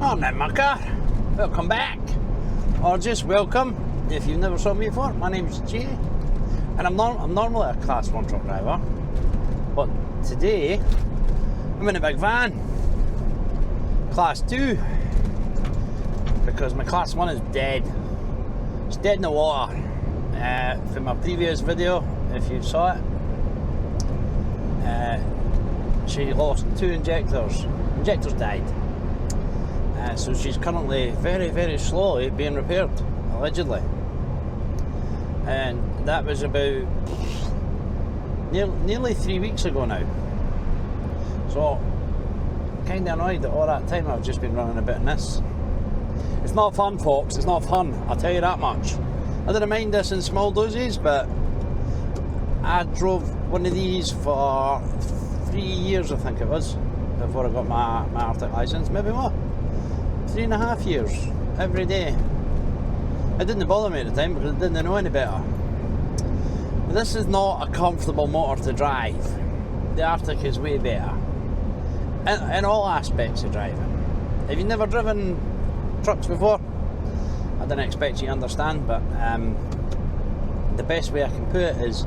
Morning, mucker. Welcome back, or just welcome if you've never saw me before. My name's Jay, and I'm normally a Class 1 truck driver, but today I'm in a big van, Class 2, because my Class 1 is dead. It's dead in the water. From my previous video, if you saw it, she lost 2 injectors. Injectors died. So she's currently very, very slowly being repaired, allegedly. And that was about nearly 3 weeks ago now. So, kind of annoyed that all that time I've just been running about in this. It's not fun, folks, it's not fun, I'll tell you that much. I didn't mind this in small doses, but I drove one of these for 3 years, I think it was, before I got my Arctic licence, maybe more. 3.5 years, every day. It didn't bother me at the time because I didn't know any better. But this is not a comfortable motor to drive. The Arctic is way better. In all aspects of driving. If you've never driven trucks before, I didn't expect you to understand, but the best way I can put it is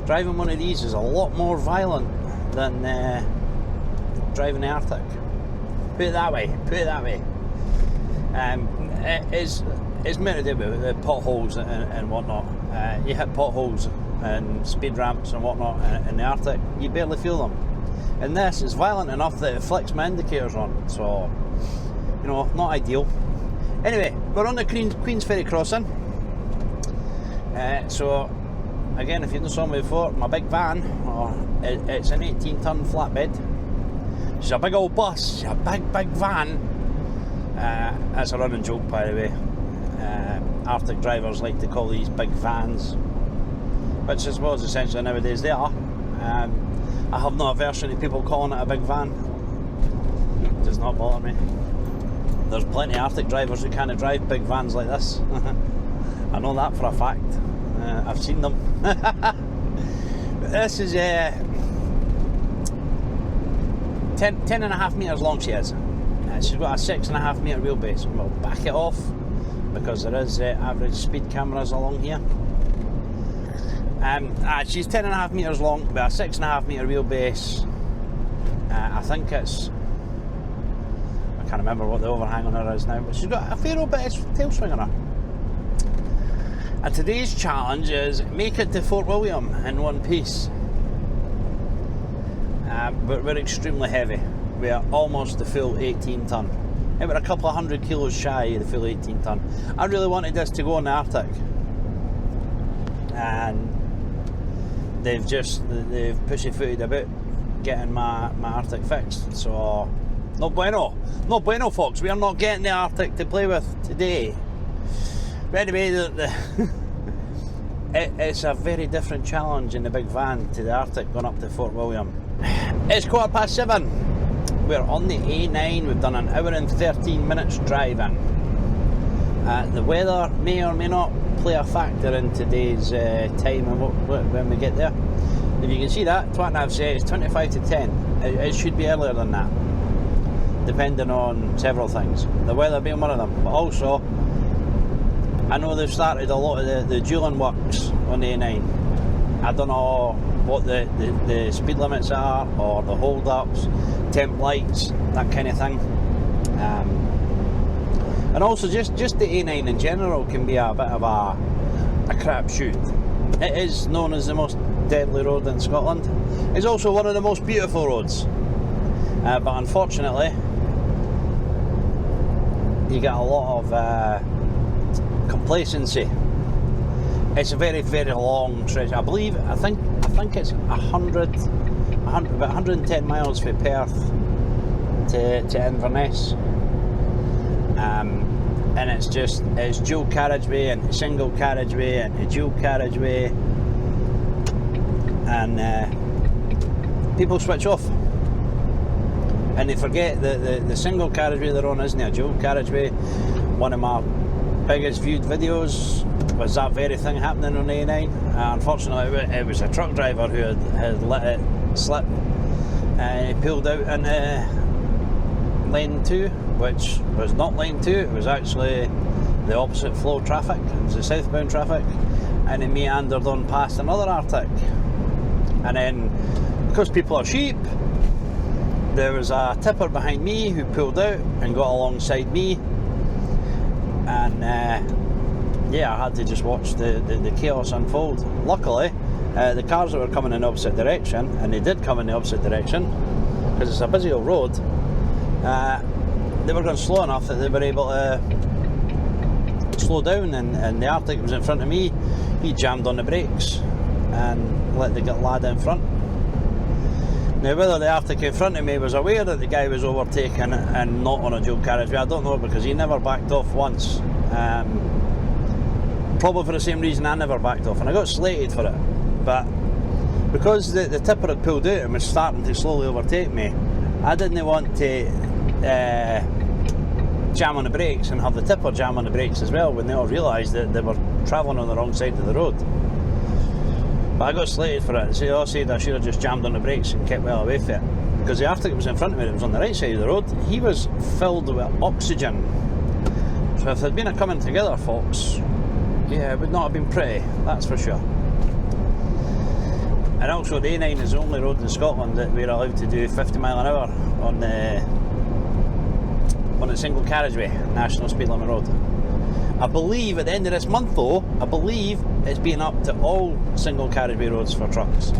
driving one of these is a lot more violent than driving the Arctic. Put it that way, It's meant to do with the potholes and whatnot. You hit potholes and speed ramps and whatnot in the Arctic, you barely feel them. And this is violent enough that it flicks my indicators on, so, you know, not ideal. Anyway, we're on the Queensferry Crossing. So, again, if you haven't saw me before, my big van, it's an 18-ton flatbed. It's a big old bus, it's a big van. That's a running joke, by the way. Arctic drivers like to call these big vans, which I suppose essentially nowadays they are. I have no aversion to people calling it a big van. It does not bother me. There's plenty of Arctic drivers who can't drive big vans like this. I know that for a fact. I've seen them. This is 10.5 metres long she is. She's got a 6.5 metre wheelbase, and we'll back it off because there is average speed cameras along here. She's 10.5 metres long with a 6.5 metre wheelbase. I think it's, I can't remember what the overhang on her is now, but she's got a fair old bit of tail swing on her. And today's challenge is make it to Fort William in one piece. But we're extremely heavy. We are almost the full 18 ton. And we're a couple of 100 kilos shy of the full 18 ton. I really wanted this to go in the Arctic, and they've pussyfooted about getting my Arctic fixed. So no bueno, folks. We are not getting the Arctic to play with today. But anyway, it's a very different challenge in the big van to the Arctic going up to Fort William. It's 7:15. We're on the A9, we've done an hour and 13 minutes driving. The weather may or may not play a factor in today's time and when we get there. If you can see that, I've said it's 25 to 10. It should be earlier than that, depending on several things. The weather being one of them, but also, I know they've started a lot of the dualling works on the A9. I don't know what the speed limits are, or the hold-ups, temp lights, that kind of thing. And also just the A9 in general can be a bit of a crapshoot. It is known as the most deadly road in Scotland. It's also one of the most beautiful roads. But unfortunately, you get a lot of complacency. It's a very, very long stretch. I think it's 110 miles from Perth to Inverness. And it's dual carriageway and single carriageway and dual carriageway, and people switch off and they forget that the single carriageway they're on isn't a dual carriageway. One of my biggest viewed videos was that very thing happening on A9. Unfortunately, it was a truck driver who had let it slip, and he pulled out into lane 2, which was not lane 2, it was actually the opposite flow of traffic, it was the southbound traffic, and it meandered on past another Arctic. And then, because people are sheep, there was a tipper behind me who pulled out and got alongside me, and yeah, I had to just watch the chaos unfold. Luckily, the cars that were coming in the opposite direction, and they did come in the opposite direction, because it's a busy old road, they were going slow enough that they were able to slow down, and the Arctic that was in front of me, he jammed on the brakes and let the lad in front. Now, whether the Arctic in front of me was aware that the guy was overtaken and not on a dual carriageway, I don't know, because he never backed off once. Probably for the same reason I never backed off, and I got slated for it. But because the tipper had pulled out and was starting to slowly overtake me, I didn't want to jam on the brakes and have the tipper jam on the brakes as well when they all realised that they were travelling on the wrong side of the road. But I got slated for it. So I said I should have just jammed on the brakes and kept well away from it, because the Arctic that was in front of me, that was on the right side of the road, he was filled with oxygen. So if they'd been a coming together, folks, yeah, it would not have been pretty, that's for sure. And also, the A9 is the only road in Scotland that we're allowed to do 50 mile an hour on the single carriageway, national speed limit road. I believe at the end of this month, though, I believe it's being up to all single carriageway roads for trucks.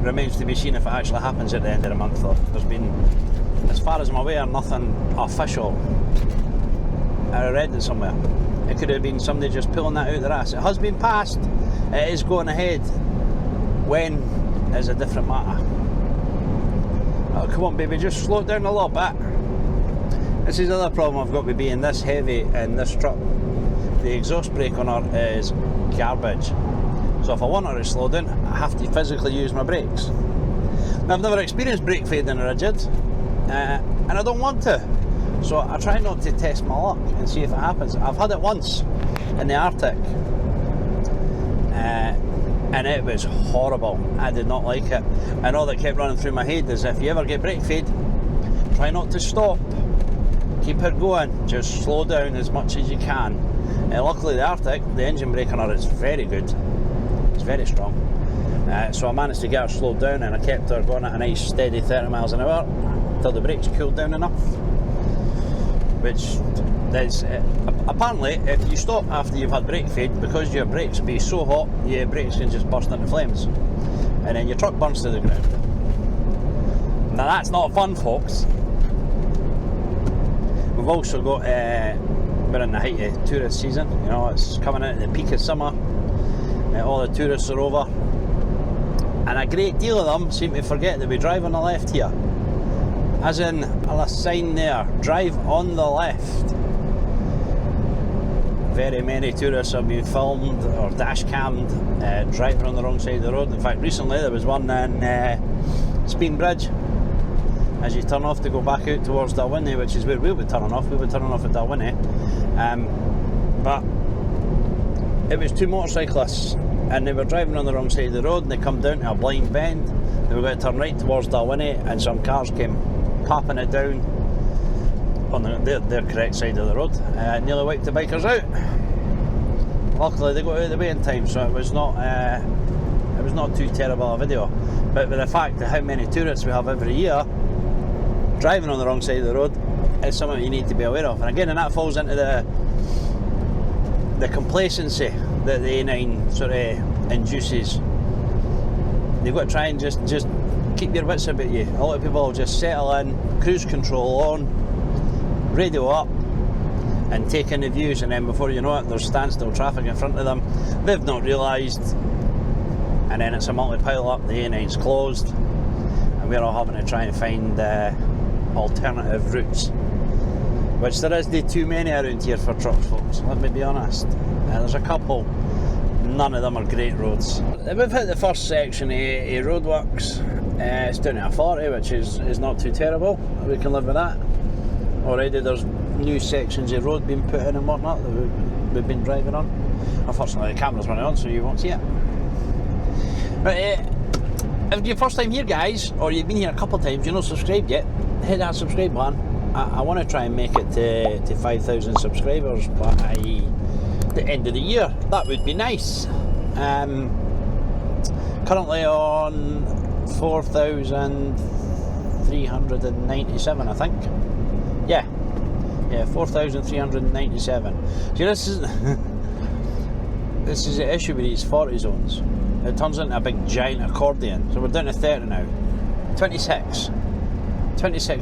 Remains to be seen if it actually happens at the end of the month, though. There's been, as far as I'm aware, nothing official. I read it somewhere. It could have been somebody just pulling that out their ass. It has been passed. It is going ahead. When is a different matter. Oh, come on, baby, just slow it down a little bit. This is the other problem I've got with being this heavy in this truck. The exhaust brake on her is garbage. So if I want her to slow down, I have to physically use my brakes. Now, I've never experienced brake fade in a rigid, and I don't want to. So I try not to test my luck and see if it happens. I've had it once in the Arctic, and it was horrible. I did not like it. And all that kept running through my head is, if you ever get brake fade, try not to stop. Keep it going. Just slow down as much as you can. Luckily, the Arctic, the engine brake on her is very good. It's very strong. So I managed to get her slowed down, and I kept her going at a nice steady 30 miles an hour until the brakes cooled down enough. Which is, apparently, if you stop after you've had brake fade, because your brakes will be so hot, your brakes can just burst into flames, and then your truck burns to the ground. Now that's not fun, folks. We've also got, we're in the height of tourist season, you know, it's coming out at the peak of summer, all the tourists are over, and a great deal of them seem to forget that we drive on the left here. As in, a sign there, drive on the left. Very many tourists have been filmed or dash cammed driving on the wrong side of the road. In fact, recently there was one in Spean Bridge. As you turn off to go back out towards Dalwhinnie, which is where we'll be turning off. We'll be turning off at Dalwhinnie. But it was two motorcyclists, and they were driving on the wrong side of the road, and they come down to a blind bend. They were going to turn right towards Dalwhinnie, and some cars came popping it down on their correct side of the road. Nearly wiped the bikers out. Luckily, they got out of the way in time, so it was not too terrible a video. But with the fact that how many tourists we have every year driving on the wrong side of the road is something you need to be aware of. And again, and that falls into the complacency that the A9 sort of induces. You've got to try and just keep your wits about you. A lot of people will just settle in, cruise control on, radio up, and take in the views, and then before you know it, there's standstill traffic in front of them. They've not realised, and then it's a multi-pile up, the A9's closed, and we're all having to try and find alternative routes, which there isn't too many around here for trucks, folks, let me be honest. There's a couple, none of them are great roads. We've hit the first section of roadworks. It's down to a 40, which is not too terrible. We can live with that. Already there's new sections of road being put in and whatnot that we've been driving on. Unfortunately the camera's running on, so you won't see it. But if it's your first time here, guys, or you've been here a couple of times, you're not subscribed yet, hit that subscribe button. I want to try and make it to 5,000 subscribers by the end of the year. That would be nice. Currently on 4,397, I think. Yeah, 4,397. See, this is the issue with these 40 zones. It turns into a big giant accordion. So we're down to 30 now. 26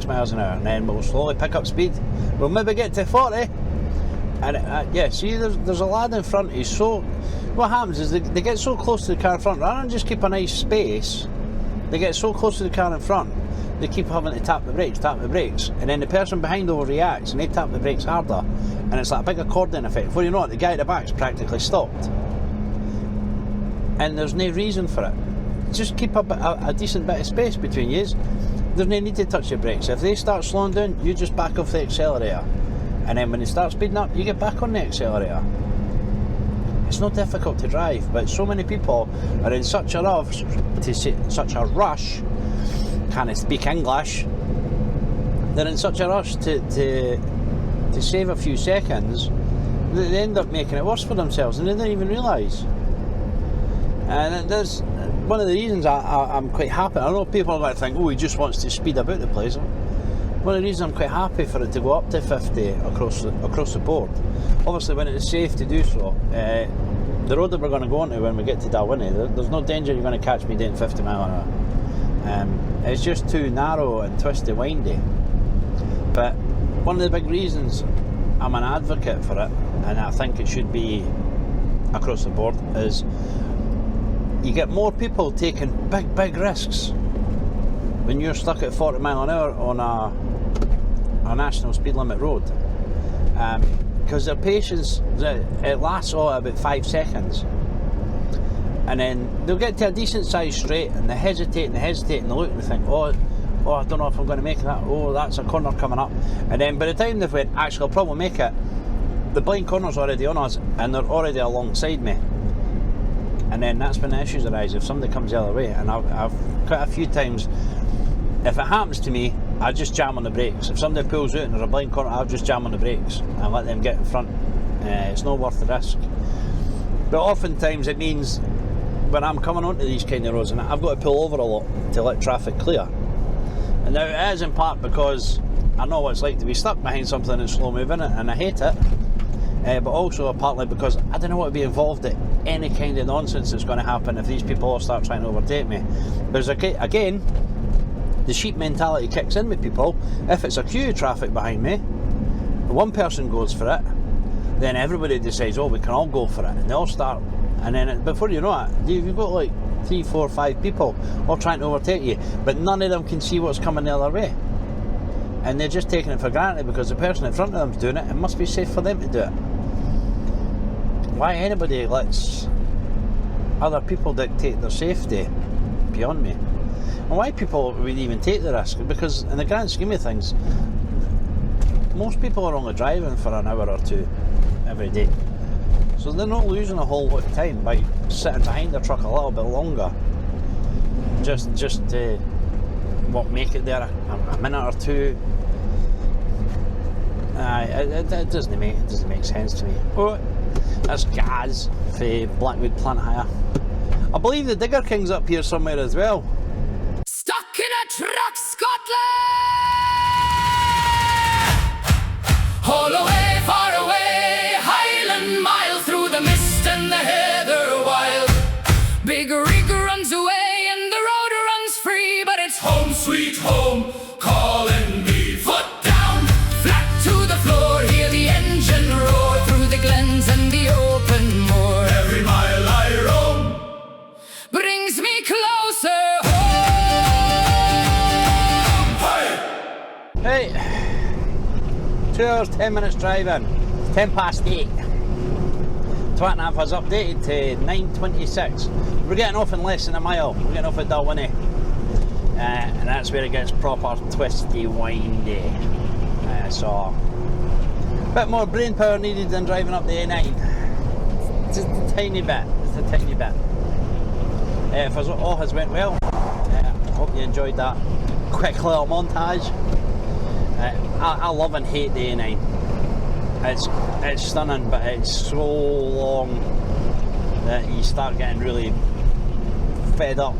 miles an hour, and then we'll slowly pick up speed. We'll maybe get to 40. And yeah, see, there's a lad in front. He's so. What happens is they get so close to the car in front, rather than just keep a nice space, they get so close to the car in front, they keep having to tap the brakes, and then the person behind overreacts and they tap the brakes harder, and it's like a big accordion effect. Before you know it, the guy at the back's practically stopped. And there's no reason for it. Just keep a decent bit of space between you. There's no need to touch your brakes. If they start slowing down, you just back off the accelerator. And then when they start speeding up, you get back on the accelerator. It's not difficult to drive, but so many people are in such a rush, can't speak English, they're in such a rush to save a few seconds that they end up making it worse for themselves and they don't even realise. And there's one of the reasons I'm quite happy. I know people are going to think, oh, he just wants to speed about the place. One of the reasons I'm quite happy for it to go up to 50 across the board. Obviously, when it's safe to do so, the road that we're going to go onto when we get to Dalwhinnie, there's no danger you're going to catch me doing 50 mile an hour. It's just too narrow and twisty, windy. But one of the big reasons I'm an advocate for it, and I think it should be across the board, is you get more people taking big risks when you're stuck at 40 mile an hour on a national speed limit road, because their patience, it lasts about 5 seconds, and then they'll get to a decent sized straight and they hesitate and they look and they think, oh, I don't know if I'm going to make that, oh, that's a corner coming up, and then by the time they've went, actually I'll probably make it, the blind corner's already on us and they're already alongside me. And then that's when the issues arise. If somebody comes the other way, and I've quite a few times, if it happens to me, I just jam on the brakes. If somebody pulls out and there's a blind corner, I'll just jam on the brakes and let them get in front. It's not worth the risk. But oftentimes it means when I'm coming onto these kind of roads, and I've got to pull over a lot to let traffic clear. And now it is in part because I know what it's like to be stuck behind something that's slow moving, and I hate it. But also partly because I don't want to be involved in any kind of nonsense that's going to happen if these people all start trying to overtake me. Because again, the sheep mentality kicks in with people. If it's a queue of traffic behind me, one person goes for it, then everybody decides, oh, we can all go for it, and they all start, and then before you know it, you've got like 3, 4, 5 people all trying to overtake you, but none of them can see what's coming the other way, and they're just taking it for granted because the person in front of them's doing it. It must be safe for them to do it. Why anybody lets other people dictate their safety beyond me, and why people would even take the risk, because in the grand scheme of things, most people are only driving for an hour or two every day, so they're not losing a whole lot of time by sitting behind their truck a little bit longer just to make it there a minute or two. It doesn't make sense to me. Oh, that's Gaz for Blackwood Plant Hire. I believe the Digger King's up here somewhere as well. Stuck in a truck, Scotland! All away, far away, Highland mile through the mist and the heather wild. Big rig runs away and the road runs free, but it's home sweet home calling me. Foot down, flat to the floor, hear the engine roar through the glens and the open moor. Every mile I roam brings me closer home. Hey, 2 hours 10 minutes driving. It's 10 past 8. Twat has updated to 9:26. We're getting off in less than a mile. We're getting off at Dalwhinnie, and that's where it gets proper twisty, windy. So a bit more brain power needed than driving up the A9. Just a tiny bit. If all has went well, I hope you enjoyed that quick little montage. I love and hate the A9. It's stunning, but it's so long that you start getting really fed up.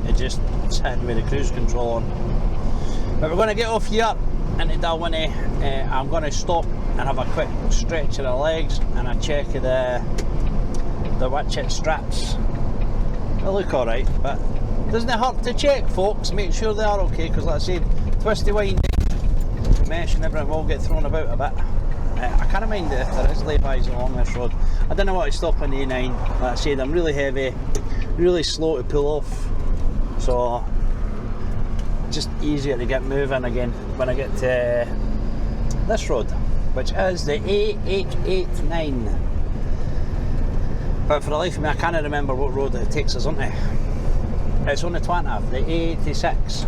It just sitting with the cruise control on. But we're going to get off here into Dalwhinnie. I'm going to stop and have a quick stretch of the legs and a check of the watchet straps. They look alright, but doesn't it hurt to check, folks? Make sure they are okay, because like I say, twisty windy, mesh and everything will get thrown about a bit. I can't mind if there is laybys along this road. I don't know what to stop on the A9. Like I said, I'm really heavy, really slow to pull off, so just easier to get moving again when I get to this road, which is the A889. But for the life of me, I can't remember what road it takes us onto. It's on the 20th, the A86.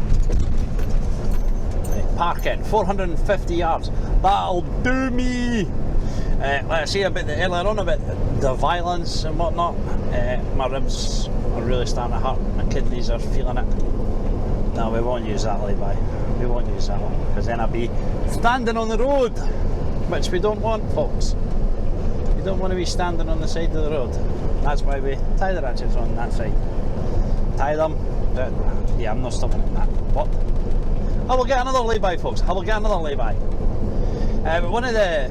Right, parking, 450 yards. That'll do me! Like I say earlier on about the violence and whatnot, my ribs are really starting to hurt, my kidneys are feeling it. No, we won't use that lay-by. We won't use that one, because then I'll be standing on the road, which we don't want, folks. You don't want to be standing on the side of the road. That's why we tie the ratchets on that side. Tie them. Yeah, I'm not stopping at that. What? I will get another lay-by, folks. I will get another lay-by. But one of the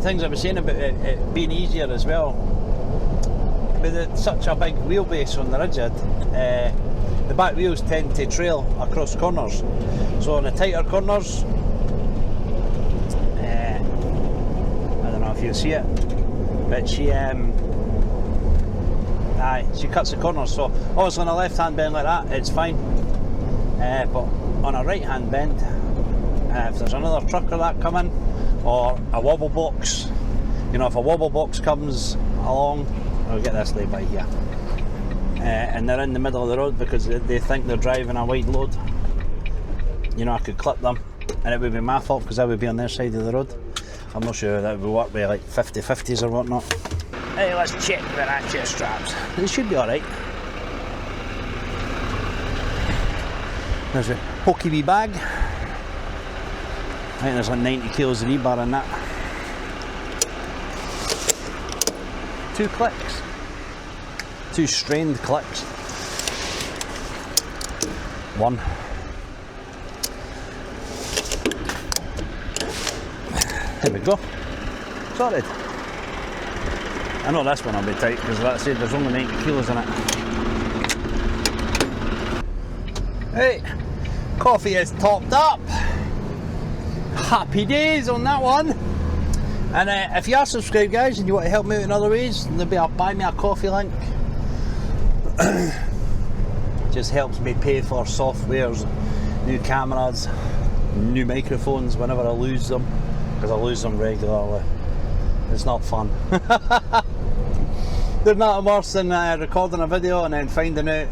things I was saying about it being easier as well, with such a big wheelbase on the rigid, the back wheels tend to trail across corners. So on the tighter corners, I don't know if you'll see it, but she cuts the corners. So obviously on a left hand bend like that, it's fine, but on a right hand bend, if there's another truck or that coming, or a wobble box, you know, if a wobble box comes along, I'll get this lay by here, and they're in the middle of the road because they think they're driving a wide load, you know, I could clip them and it would be my fault because I would be on their side of the road. I'm not sure that would work with like 50/50s or whatnot. Hey, let's check the ratchet straps. They should be alright. There's a pokey wee bag. I think there's like 90 kilos of rebar in that. 2 clicks. 2 strained clicks. 1. There we go. Sorted. I know this one will be tight because, like I said, there's only 90 kilos in it. Hey, coffee is topped up. Happy days on that one. And if you are subscribed, guys, and you want to help me out in other ways, there'll be a buy me a coffee link. Just helps me pay for softwares, new cameras, new microphones whenever I lose them, because I lose them regularly. It's not fun. There's nothing worse than recording a video and then finding out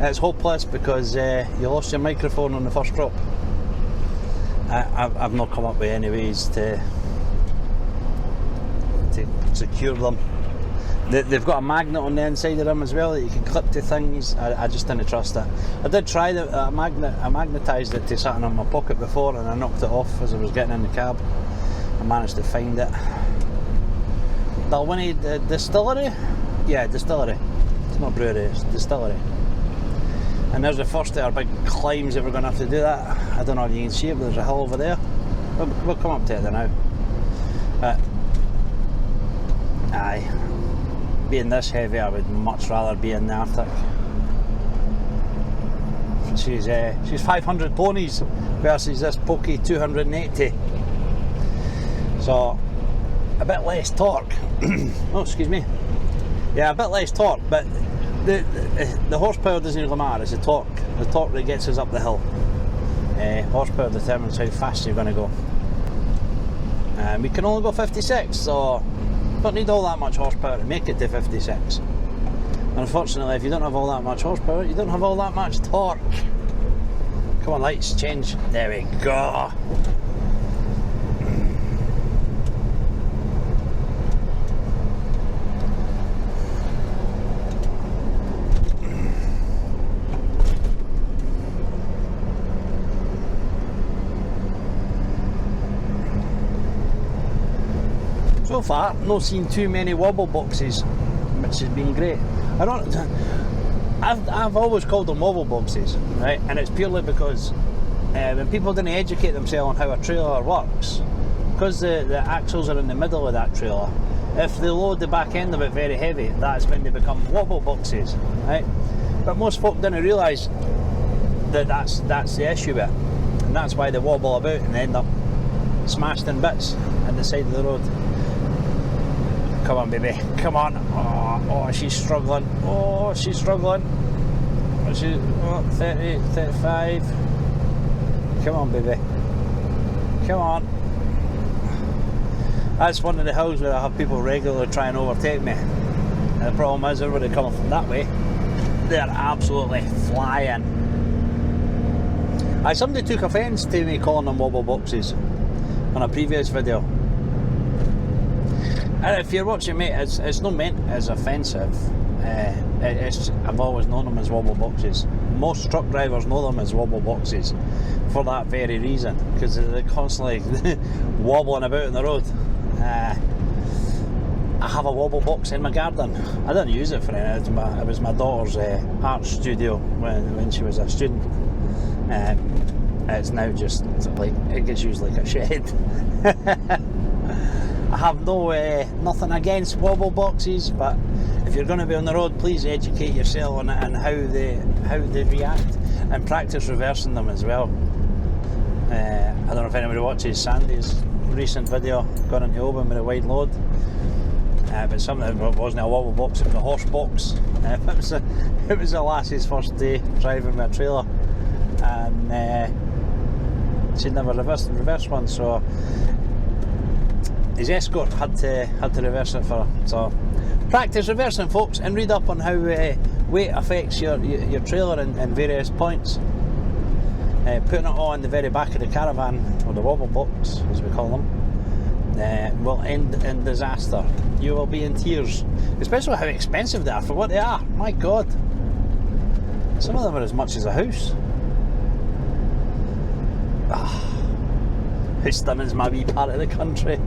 it's hopeless because you lost your microphone on the first drop. I've not come up with any ways to secure them. They've got a magnet on the inside of them as well that you can clip to things. I just didn't trust it. I did try I magnetised it to something in my pocket before and I knocked it off as I was getting in the cab. I managed to find it. Dalwhinnie Distillery? Yeah, Distillery. It's not brewery, it's Distillery. And there's the first of our big climbs that we're going to have to do that. I don't know if you can see it, but there's a hill over there. We'll come up to it now. But, aye, being this heavy, I would much rather be in the Arctic. She's 500 ponies versus this pokey 280. So, a bit less torque. Oh, excuse me. Yeah, a bit less torque, but the horsepower doesn't really matter. It's the torque that gets us up the hill. Horsepower determines how fast you're going to go. We can only go 56, so don't need all that much horsepower to make it to 56. Unfortunately, if you don't have all that much horsepower, you don't have all that much torque. Come on, lights change. There we go. So far, not seen too many wobble boxes, which has been great. I've always called them wobble boxes, right? And it's purely because when people didn't educate themselves on how a trailer works, because the axles are in the middle of that trailer, if they load the back end of it very heavy, that's when they become wobble boxes, right? But most folk didn't realise that that's the issue with it, and that's why they wobble about and end up smashed in bits on the side of the road. Come on, baby, come on. Oh, she's struggling. Oh, she's struggling. 30, 35. Come on, baby. Come on. That's one of the hills where I have people regularly try and overtake me. And the problem is, everybody coming from that way, they're absolutely flying. Somebody took offence to me calling them wobble boxes on a previous video. And if you're watching me, it's not meant as offensive. I've always known them as wobble boxes. Most truck drivers know them as wobble boxes for that very reason, because they're constantly wobbling about on the road. I have a wobble box in my garden. I didn't use it for anything. It was my daughter's art studio when she was a student. It's now just like, it gets used like a shed. I have nothing against wobble boxes, but if you're going to be on the road, please educate yourself on it and how they react, and practice reversing them as well. I don't know if anybody watches Sandy's recent video, gone into Oban with a wide load, but something, it wasn't a wobble box, it was a horse box. It was a lassie's first day driving with a trailer, and she'd never reversed one, so his escort had to reverse it for her. So practice reversing, folks, and read up on how weight affects your trailer in various points. Putting it on the very back of the caravan, or the wobble box as we call them, will end in disaster. You will be in tears, especially how expensive they are for what they are. My God, some of them are as much as a house. Houston's my wee part of the country.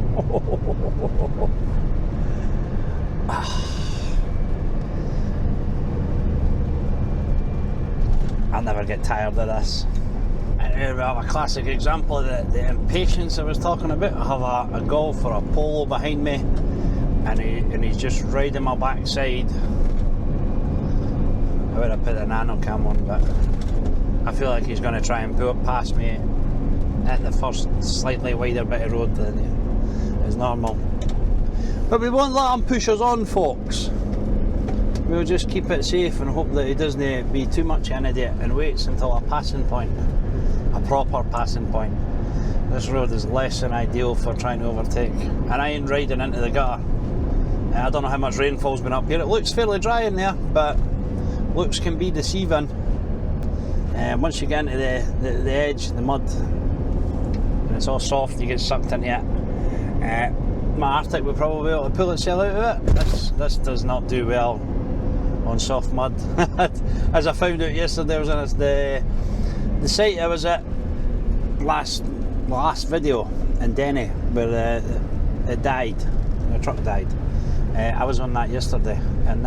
I'll never get tired of this. And we have a classic example of the impatience I was talking about. I have a Golf or a Polo behind me, and he's just riding my backside. I would have put the nano cam on, but I feel like he's going to try and pull it past me at the first slightly wider bit of road than is normal. But we won't let him push us on, folks. We'll just keep it safe and hope that he doesn't be too much an idiot and waits until a passing point, a proper passing point. This road is less than ideal for trying to overtake, and I ain't riding into the gutter. I don't know how much rainfall's been up here. It looks fairly dry in there, but looks can be deceiving. Once you get into the edge, the mud, and it's all soft, you get sucked into it. My Arctic would probably be able to pull itself out of it. This does not do well on soft mud. As I found out yesterday, I was on the site I was at last video in Denny, where it died, the truck died. I was on that yesterday, and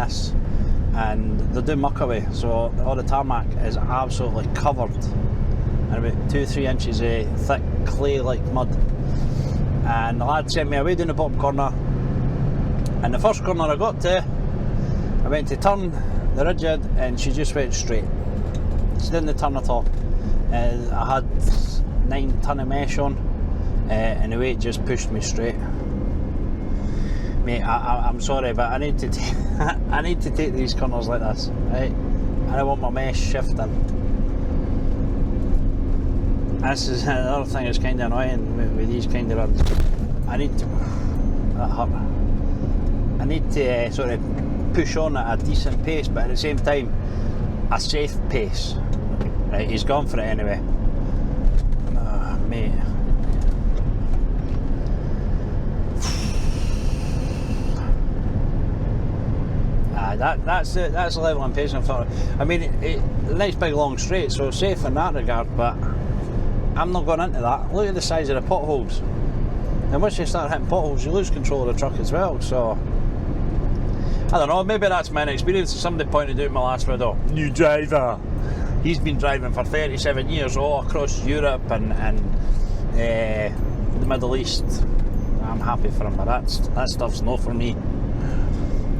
they do muck away, so all the tarmac is absolutely covered in about 2-3 inches of thick clay like mud. And the lad sent me away down the bottom corner, and the first corner I got to, I went to turn the rigid and she just went straight. She didn't turn at all. I had 9 ton of mesh on, and the weight just pushed me straight. Mate, I'm sorry, but I need to take these corners like this, right? And I want my mesh shifting. This is another thing that's kind of annoying with these kind of runs. I need to sort of push on at a decent pace, but at the same time a safe pace. Right, he's gone for it anyway. Mate. That's the level I'm pacing for. I mean, nice big long straight, so safe in that regard, but I'm not going into that. Look at the size of the potholes. And once you start hitting potholes, you lose control of the truck as well. So I don't know, maybe that's my experience. Somebody pointed out in my last video, new driver. He's been driving for 37 years all across Europe and the Middle East. I'm happy for him, but that stuff's not for me.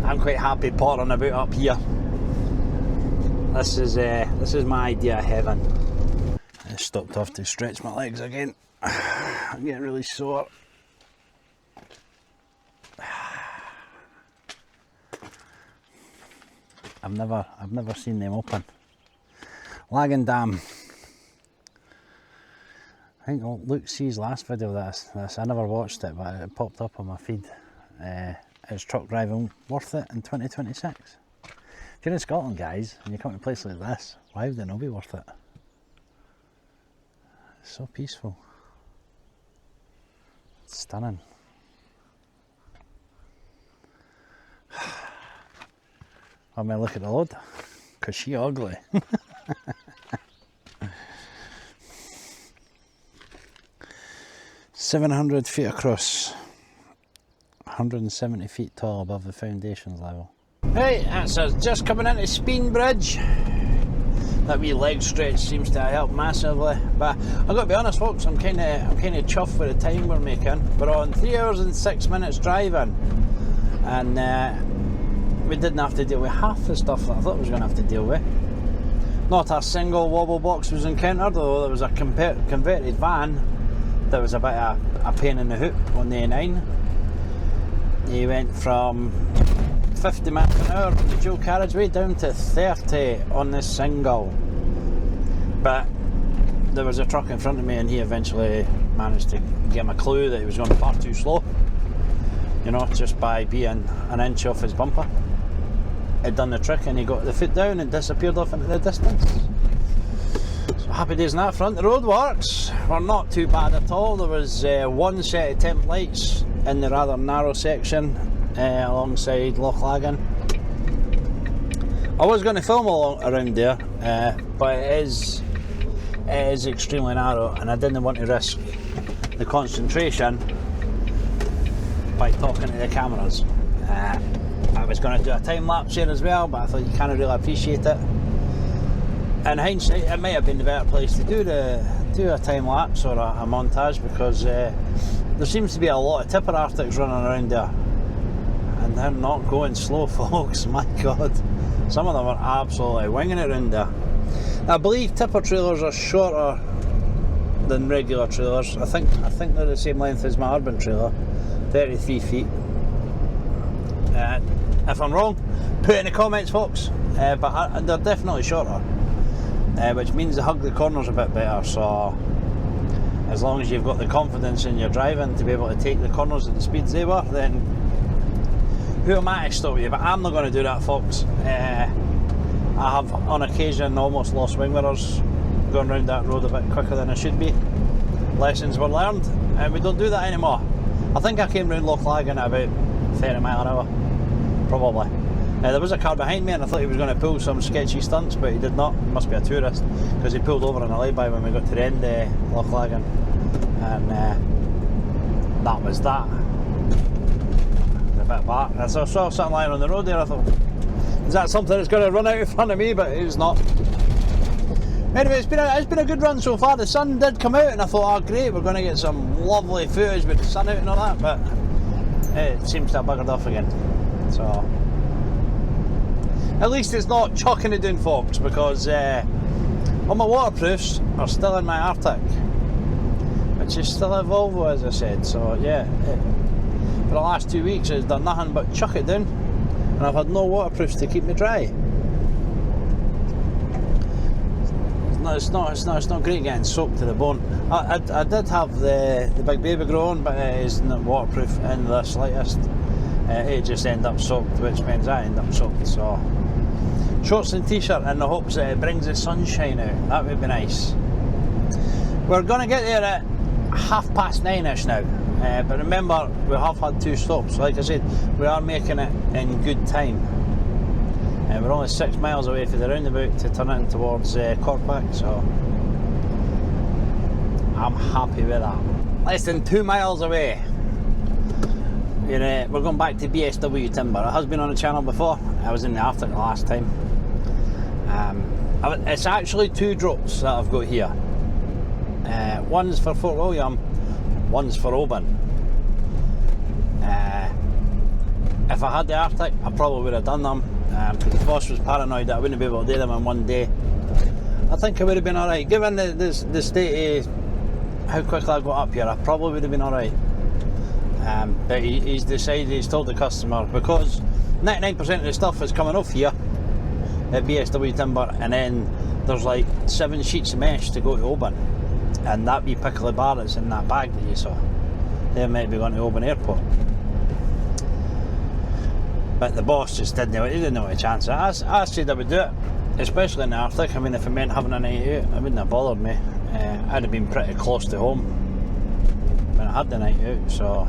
I'm quite happy pottering about up here. This is my idea of heaven. I stopped off to stretch my legs again. I'm getting really sore. I've never seen them open. Laggan Dam. I think Luke sees last video of this. I never watched it, but it popped up on my feed. Is truck driving worth it in 2026? If you're in Scotland, guys, and you come to a place like this, why would it not be worth it? It's so peaceful. It's stunning. I may look at the load, because she ugly. 700 feet across, 170 feet tall above the foundations level. Right, that's us just coming into Spean Bridge. That wee leg stretch seems to help massively, but I've got to be honest, folks, I'm kind of chuffed with the time we're making. We're on 3 hours and 6 minutes driving, and we didn't have to deal with half the stuff that I thought we was going to have to deal with. Not a single wobble box was encountered, although there was a converted van that was a bit of a pain in the hoop on the A9. He went from 50 miles an hour on the dual carriageway down to 30 on this single. But there was a truck in front of me and he eventually managed to give him a clue that he was going far too slow. You know, just by being an inch off his bumper. He'd done the trick and he got the foot down and disappeared off into the distance. So happy days on that front. The roadworks were not too bad at all. There was one set of temp lights in the rather narrow section alongside Laggan. I was going to film around there, but it is extremely narrow and I didn't want to risk the concentration by talking to the cameras. I was going to do a time lapse here as well, but I thought you can't really appreciate it. In hindsight, it might have been the better place to do a time lapse or a montage, because there seems to be a lot of tipper arctics running around there, and they're not going slow, folks. My God, some of them are absolutely winging it around there. I believe tipper trailers are shorter than regular trailers. I think they're the same length as my urban trailer, 33 feet. If I'm wrong, put it in the comments, folks. But they're definitely shorter, which means they hug the corners a bit better. So as long as you've got the confidence in your driving to be able to take the corners at the speeds they were, then who am I to stop you? But I'm not going to do that, folks. I have on occasion almost lost wing mirrors going around that road a bit quicker than I should be. Lessons were learned, and we don't do that anymore. I think I came round Laggan at about 30 miles an hour, probably. There was a car behind me and I thought he was going to pull some sketchy stunts, but he did not. He must be a tourist, because he pulled over on a lay-by when we got to the end of Laggan, and that was that. A bit back. I saw something lying on the road there. I thought, is that something that's going to run out in front of me? But it's not. Anyway, it's been a good run so far. The sun did come out and I thought, oh great, we're going to get some lovely footage with the sun out and all that, but it seems to have buggered off again. So at least it's not chucking it down, folks, because all my waterproofs are still in my Arctic, which is still a Volvo, as I said. So yeah, for the last 2 weeks it's done nothing but chuck it down, and I've had no waterproofs to keep me dry. It's not great getting soaked to the bone. I did have the big baby grow on, but it isn't waterproof in the slightest. It just end up soaked, which means I end up soaked. So shorts and t-shirt in the hopes that it brings the sunshine out. That would be nice. We're going to get there at 9:30ish now, but remember we have had 2 stops. Like I said, we are making it in good time. We're only 6 miles away from the roundabout to turn in towards Corpac, so I'm happy with that. Less than 2 miles away we're going back to BSW timber. It has been on the channel before. I was in the Arctic the last time. It's actually 2 drops that I've got here. One's for Fort William, one's for Oban. If I had the Arctic, I probably would have done them, because the boss was paranoid that I wouldn't be able to do them in one day. I think I would have been alright. Given the state of how quickly I got up here, I probably would have been alright. But he's decided, he's told the customer, because 99% of the stuff is coming off here at BSW timber, and then there's like 7 sheets of mesh to go to Oban, and that wee pickly bar that's in that bag that you saw, they might be going to Oban Airport. But the boss just didn't know it. He didn't know a chance. I said I would do it, especially in the Arctic. I mean, if it meant having a night out, it wouldn't have bothered me. I'd have been pretty close to home when I had the night out, so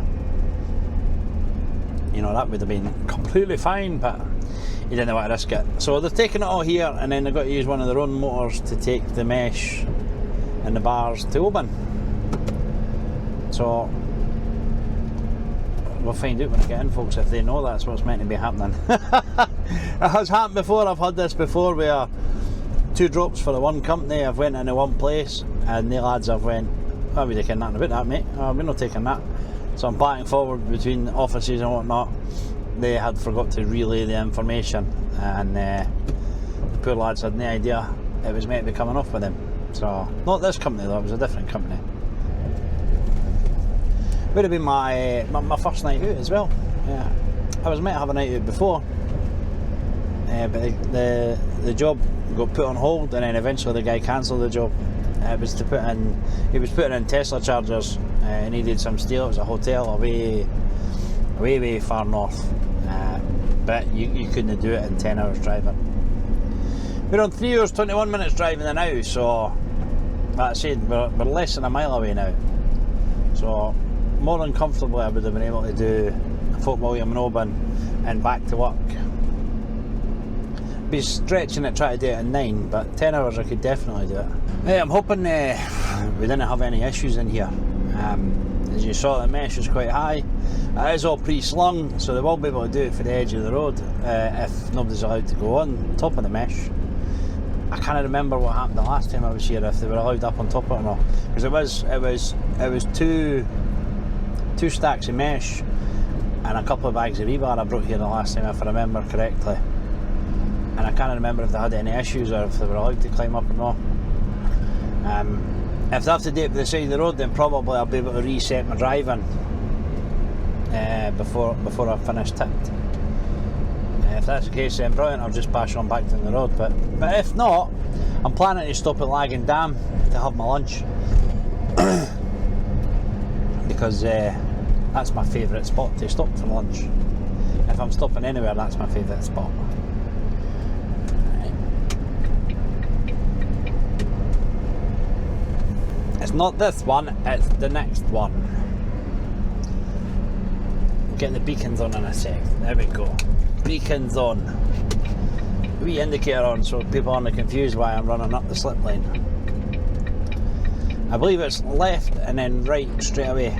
you know, that would have been completely fine, but he didn't want to risk it. So they've taken it all here, and then they've got to use one of their own motors to take the mesh and the bars to Oban. So we'll find out when I get in, folks, if they know that's what's meant to be happening. It has happened before. I've had this before where 2 drops for the one company have went into one place, and the lads have went, "I'll be taking nothing about that, mate. We're not taking that." So I'm backing forward between offices and whatnot. They had forgot to relay the information, and the poor lads had no idea it was meant to be coming off with them. So, not this company though, it was a different company. Would have been my first night out as well. Yeah, I was meant to have a night out before, but the job got put on hold, and then eventually the guy cancelled the job. It was to put in, he was putting in Tesla chargers, and he needed some steel. It was a hotel way far north, but you couldn't do it in 10 hours driving. We're on 3 hours 21 minutes driving now, so like I said, we're less than a mile away now. So more than comfortably I would have been able to do Fort William and Oban and back to work. Be stretching it, try to do it in 9, but 10 hours I could definitely do it. Hey, I'm hoping we didn't have any issues in here. As you saw, the mesh is quite high. It is all pre-slung, so they will be able to do it for the edge of the road if nobody's allowed to go on top of the mesh. I can't remember what happened the last time I was here, if they were allowed up on top of it or not, because it was two stacks of mesh and a couple of bags of rebar I brought here the last time, if I remember correctly. And I can't remember if they had any issues or if they were allowed to climb up or not. If they have to do it by the side of the road, then probably I'll be able to reset my driving before I finish tipped. If that's the case, then brilliant, I'll just bash on back down the road. But if not, I'm planning to stop at Laggan Dam to have my lunch because that's my favourite spot to stop for lunch. If I'm stopping anywhere, that's my favourite spot. It's not this one, it's the next one. We'll get the beacons on in a sec. There we go. Beacons on. Wee indicator on so people aren't confused why I'm running up the slip lane. I believe it's left and then right straight away.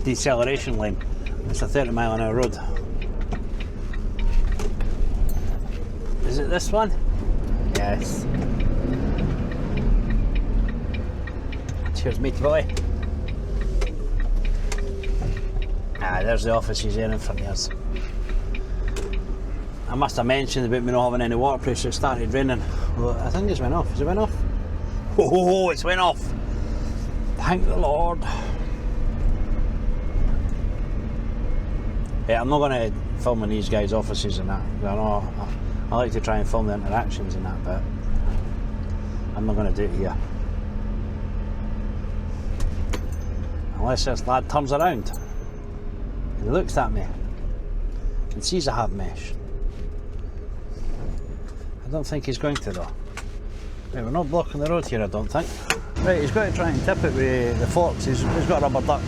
Deceleration lane. It's a 30 mile an hour road. Is it this one? Yes. Cheers, mate boy. There's the offices there in front of us. I must have mentioned about me not having any waterproofs. It started raining. Well, I think it's went off. Has it went off? Oh, it's went off. Thank the Lord. Yeah, I'm not going to film in these guys' offices and that. I know I like to try and film the interactions and that, but I'm not going to do it here. Unless this lad turns around and looks at me and sees I have mesh. I don't think he's going to though. Right, we're not blocking the road here, I don't think. Right, he's got to try and tip it with the forks. He's got a rubber duck.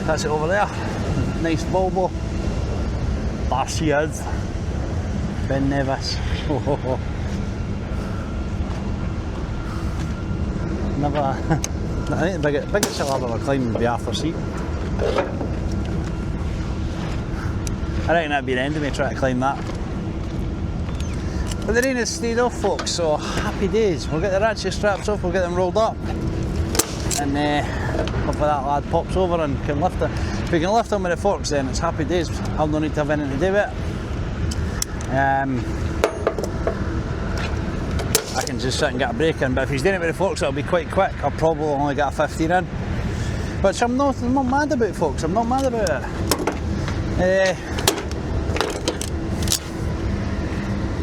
That's it over there. Nice Volvo. There she is. Ben Nevis. Never I think the biggest I'll ever climb would be Arthur Seat. I reckon that'd be the end of me trying to climb that. But the rain has stayed off, folks, so happy days. We'll get the ratchet straps off, we'll get them rolled up, and hopefully that lad pops over and can lift it. If we can lift him with the forks, then it's happy days. I'll no need to have anything to do with it. I can just sit and get a break in, but if he's doing it with the forks, it'll be quite quick. I'll probably only get a 15 in, which I'm not mad about, folks. I'm not mad about it.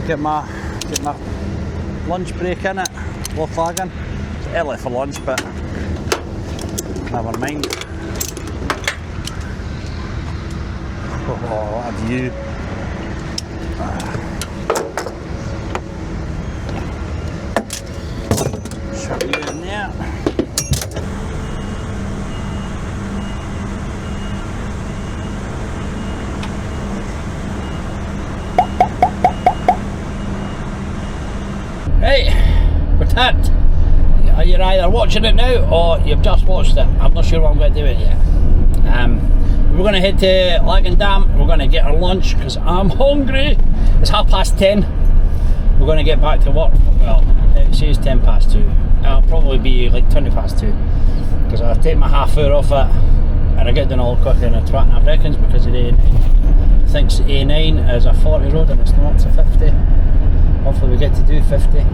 Get my lunch break in it. Loch Laggan. It's early for lunch, but never mind. Oh, what a view. Shove you in there. Right, we're tapped. You're either watching it now or you've just watched it. I'm not sure what I'm going to do with it yet. We're going to head to Laggan Dam. We're going to get our lunch because I'm hungry. It's 10:30. We're going to get back to work. Well, it says 2:10. It'll probably be like 2:20 because I take my half hour off it and I get done all quicker than a twat and a reckons because of the A9. I think A9 is a 40 road and it's not, it's a 50. Hopefully we get to do 50.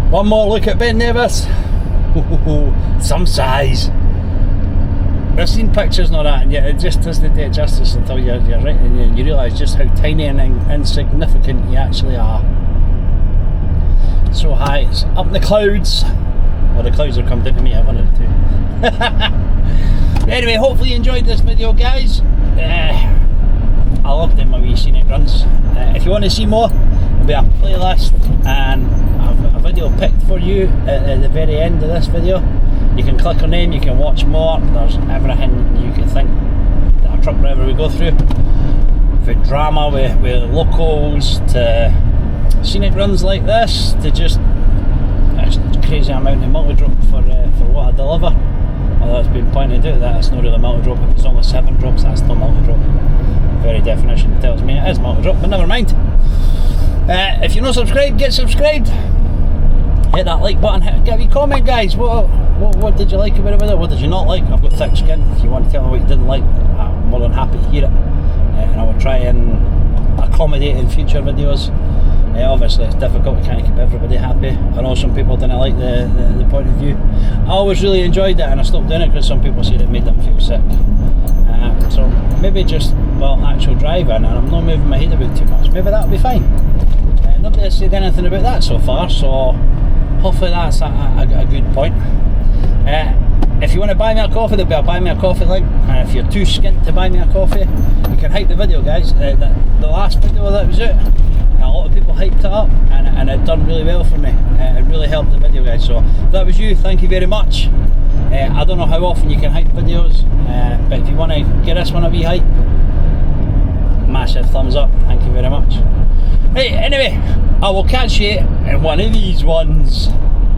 One more look at Ben Nevis. Some size. I've seen pictures and all that, and yet it just doesn't do it justice until you're right and you realise just how tiny and insignificant you actually are. So high, it's up in the clouds. Well, the clouds are coming down to me, I wanted to. Anyway, hopefully you enjoyed this video, guys. I loved them, my wee scenic runs. If you want to see more, there'll be a playlist and a video picked for you at the very end of this video. You can click on them, you can watch more. There's everything you can think that a truck driver we go through. From drama with locals to scenic runs like this to just crazy amount of multi-drop for what I deliver. Although it's been pointed out that it's not really multi-drop. If it's only 7 drops, that's still multi-drop. Very definition tells me it is multi-drop, but never mind. If you're not subscribed, get subscribed. Hit that like button, give a wee comment, guys. What did you like about the video? What did you not like? I've got thick skin. If you want to tell me what you didn't like, I'm more than happy to hear it. And I will try and accommodate in future videos. Obviously it's difficult, we can't keep everybody happy. I know some people didn't like the point of view. I always really enjoyed it and I stopped doing it because some people said it made them feel sick. So maybe just, well, actual driving, and I'm not moving my head about too much. Maybe that'll be fine. Nobody has said anything about that so far, so hopefully that's a good point. If you want to buy me a coffee, there'll be a buy me a coffee link. If you're too skint to buy me a coffee, you can hype the video, guys. The last video that was out, a lot of people hyped it up and it done really well for me. It really helped the video, guys. So if that was you, thank you very much. I don't know how often you can hype videos, but if you want to get this one a wee hype, massive thumbs up, thank you very much. Right, anyway, I will catch you in one of these ones.